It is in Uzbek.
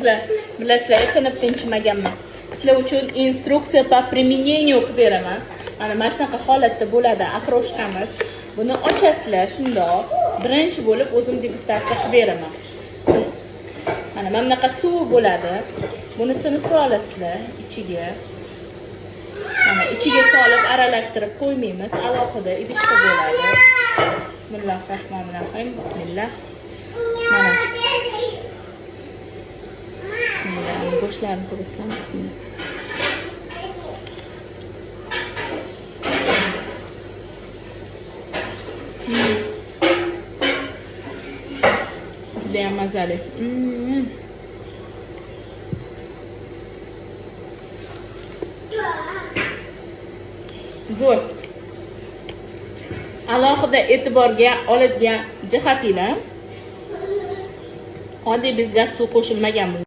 sizlar bilasizlar, tinib tinchimaganman. Sizlar uchun instruksiya по применению qilib beraman. Mana shunaqa holatda bo'ladi okroshkamiz. Buni ochasizlar shundoq. Birinchi bo'lib o'zim degustatsiya qilib beraman. Mana bunaqa suv bo'ladi. Bunisini solasizlar ichiga. Mana ichiga solib aralashtirib qo'ymaymiz, alohida idishda bo'ladi. Bismillahirrohmanirrohim. Bismillah. Mana. Bismillah. Go'shtlarni to'g'risdan bismillah. Judayam mazali. Zo'r. Alohida e'tiborga oladigan jihatinglar, oddiy bizga suv qo'shilmagan.